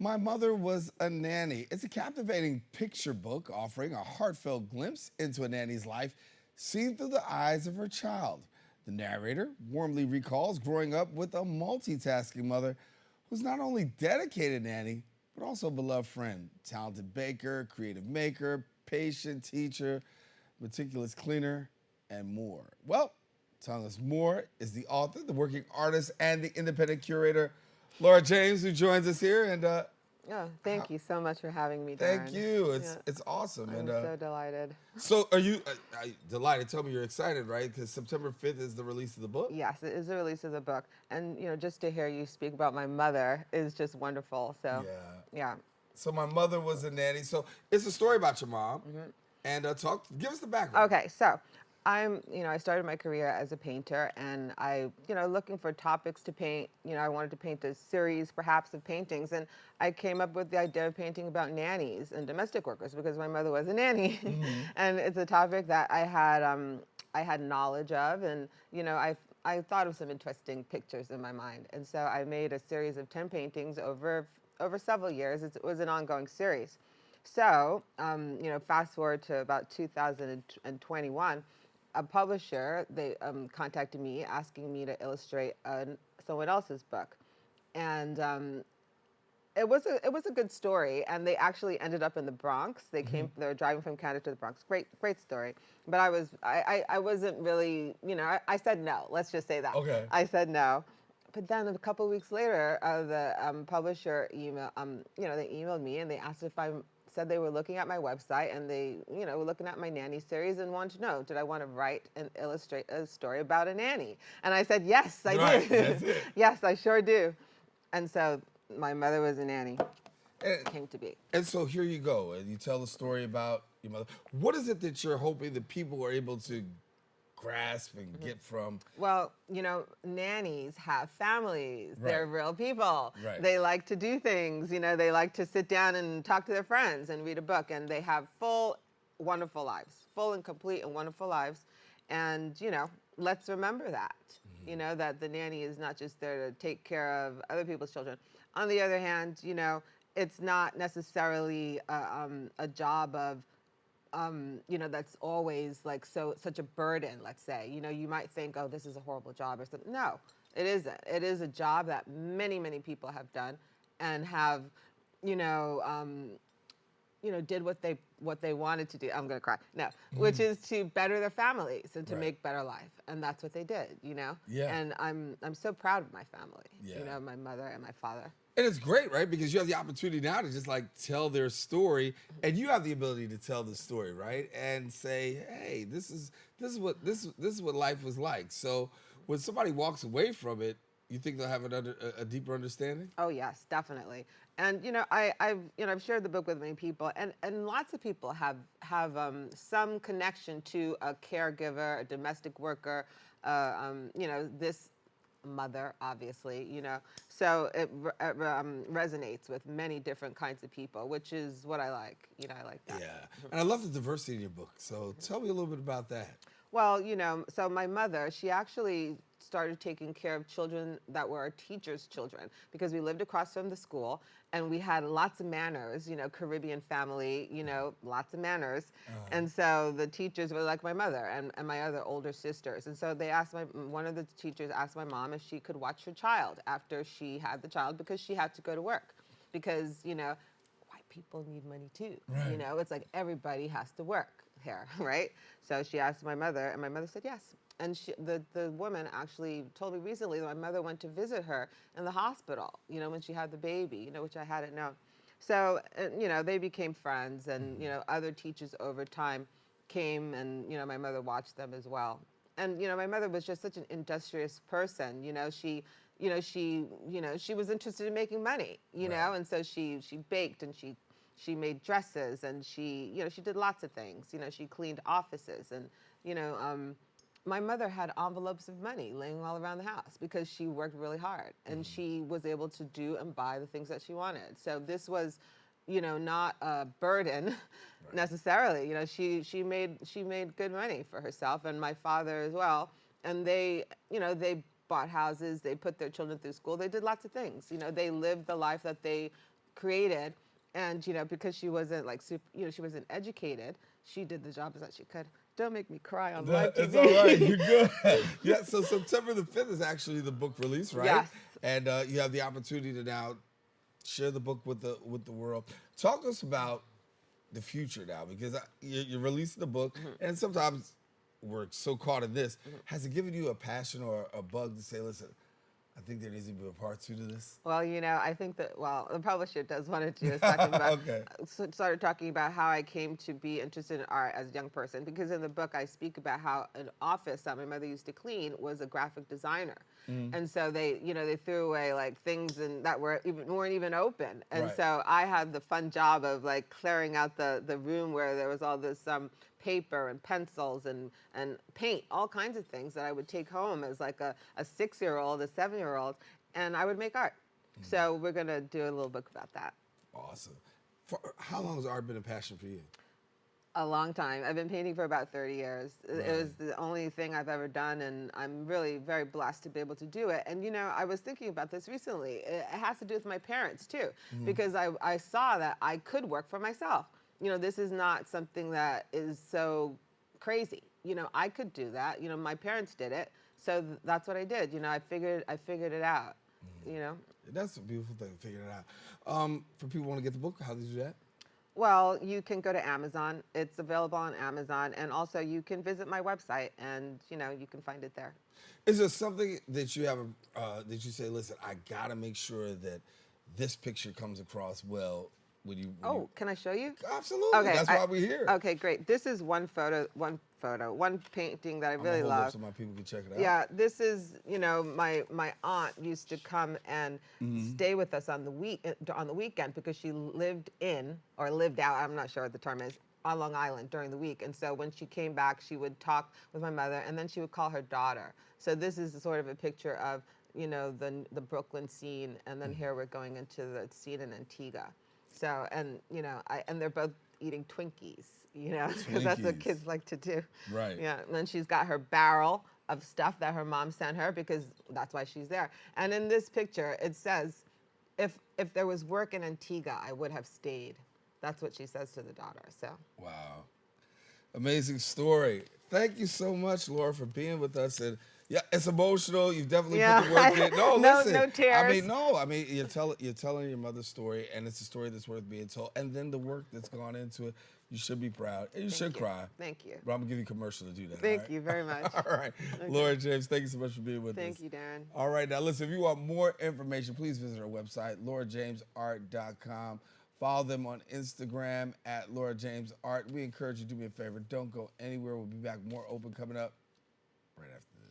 My Mother Was a Nanny. It's a captivating picture book offering a heartfelt glimpse into a nanny's life seen through the eyes of her child. The narrator warmly recalls growing up with a multitasking mother who's not only dedicated nanny, but also a beloved friend, talented baker, creative maker, patient teacher, meticulous cleaner, and more. Well, telling us more is the author, the working artist, and the independent curator, Laura James, who joins us here. And Oh, thank you so much for having me, thank Darren. you. Yeah, It's awesome. I'm And so delighted. so, are you delighted? Tell me you're excited, right? Because September 5th is the release of the book. Yes, it is the release of the book, and just to hear you speak about my mother is just wonderful. So, Yeah. yeah. So my mother was a nanny. So it's a story about your mom. And give us the background. Okay, so I started my career as a painter, and looking for topics to paint. I wanted to paint a series, perhaps, of paintings, and I came up with the idea of painting about nannies and domestic workers because my mother was a nanny, and it's a topic that I had knowledge of, and I thought of some interesting pictures in my mind, and so I made a series of 10 paintings over several years. It was an ongoing series. So, fast forward to about 2021, a publisher, they contacted me asking me to illustrate someone else's book. And it was a good story, and they actually ended up in the Bronx. They were driving from Canada to the Bronx. Great story. But I wasn't really, I said no. Let's just say that. Okay. I said no. But then a couple of weeks later, the publisher they emailed me and they asked if I said they were looking at my website and they, were looking at my nanny series and wanted to know, did I want to write and illustrate a story about a nanny? And I said, yes, I Right, do. that's it. Yes, I sure do. And so My Mother Was a Nanny And, came to be. and so here you go. And you tell the story about your mother. What is it that you're hoping that people are able to grasp and get from? Well, nannies have families. Right. They're real people. Right. They like to do things. They like to sit down and talk to their friends and read a book. And they have full, wonderful lives, full and complete and wonderful lives. And, let's remember that, that the nanny is not just there to take care of other people's children. On the other hand, it's not necessarily a job of, that's always like such a burden, let's say. You might think, oh, this is a horrible job or something. No, it isn't. It is a job that many, many people have done and have, did what they wanted to do. I'm gonna cry. No, which is to better their families and to Right. make better life, and that's what they did. Yeah. And I'm so proud of my family. Yeah. My mother and my father. And it's great, right? Because you have the opportunity now to just like tell their story, and you have the ability to tell the story, right? And say, hey, this is what life was like. So when somebody walks away from it, you think they'll have a deeper understanding? Oh yes, definitely. And I've shared the book with many people, and lots of people have some connection to a caregiver, a domestic worker, this mother, obviously, So it resonates with many different kinds of people, which is what I like. I like that. Yeah. And I love the diversity in your book. So tell me a little bit about that. Well, so my mother, she actually started taking care of children that were our teachers' children because we lived across from the school and we had lots of manners, Caribbean family, lots of manners. And so the teachers were like my mother and my other older sisters. And so one of the teachers asked my mom if she could watch her child after she had the child because she had to go to work because, white people need money too. Right. It's like everybody has to work here, right? So she asked my mother, and my mother said yes. And the woman actually told me recently that my mother went to visit her in the hospital, when she had the baby, which I hadn't known. So, they became friends, and, other teachers over time came, and, my mother watched them as well. And, my mother was just such an industrious person, she was interested in making money, Right. and so she baked and she made dresses and she did lots of things. She cleaned offices and, my mother had envelopes of money laying all around the house because she worked really hard and she was able to do and buy the things that she wanted. So this was, not a burden necessarily. She made good money for herself and my father as well. And they bought houses, they put their children through school, they did lots of things. They lived the life that they created. And, because she wasn't like, she wasn't educated, she did the job as best she could. Don't make me cry on live TV. It's all right. You're good. Yeah. So September the 5th is actually the book release, right? Yes. And you have the opportunity to now share the book with the world. Talk to us about the future now, because you're releasing the book, and sometimes we're so caught in this. Has it given you a passion or a bug to say, listen, I think there needs to be a part 2 to this? Well, I think that, the publisher does want to do a second, but Okay. started talking about how I came to be interested in art as a young person, because in the book I speak about how an office that my mother used to clean was a graphic designer. And so they threw away like things that weren't even open. And Right. so I had the fun job of like clearing out the room where there was all this paper and pencils and paint, all kinds of things that I would take home as like a 6-year-old, a 7-year-old, and I would make art. So we're going to do a little book about that. Awesome. For how long has art been a passion for you? A long time. I've been painting for about 30 years. It was the only thing I've ever done, and I'm really very blessed to be able to do it. And, I was thinking about this recently. It has to do with my parents, too, because I saw that I could work for myself. This is not something that is so crazy. I could do that. My parents did it, so that's what I did. I figured it out. That's a beautiful thing, figuring it out. For people who want to get the book, how do you do that? Well, you can go to Amazon. It's available on Amazon, and also you can visit my website, and you can find it there. Is there something that you have that you say, listen, I gotta make sure that this picture comes across well when you? Can I show you? Absolutely. Okay, That's why we're here. Okay, great. This is one painting that I really hold love. up so my people can check it out. Yeah, this is, my aunt used to come and stay with us on the weekend, because she lived out, I'm not sure what the term is, on Long Island during the week. And so when she came back, she would talk with my mother, and then she would call her daughter. So this is sort of a picture of, the Brooklyn scene, and then here we're going into the scene in Antigua. So, and they're both eating Twinkies, because that's what kids like to do. Right. Yeah, and then she's got her barrel of stuff that her mom sent her, because that's why she's there. And in this picture, it says, if there was work in Antigua, I would have stayed. That's what she says to the daughter. So. Wow. Amazing story. Thank you so much, Laura, for being with us. And yeah, it's emotional. You've definitely put the work in. No, listen. No tears. I mean, you're telling your mother's story, and it's a story that's worth being told. And then the work that's gone into it, you should be proud, and you should cry. Thank you. But I'm gonna give you a commercial to do that. Thank you very much. All right, okay. Laura James, thank you so much for being with us. Thank you, Daren. All right, now listen. If you want more information, please visit our website, laurajamesart.com. Follow them on Instagram at laurajamesart. We encourage you to do me a favor. Don't go anywhere. We'll be back. More Open coming up right after this.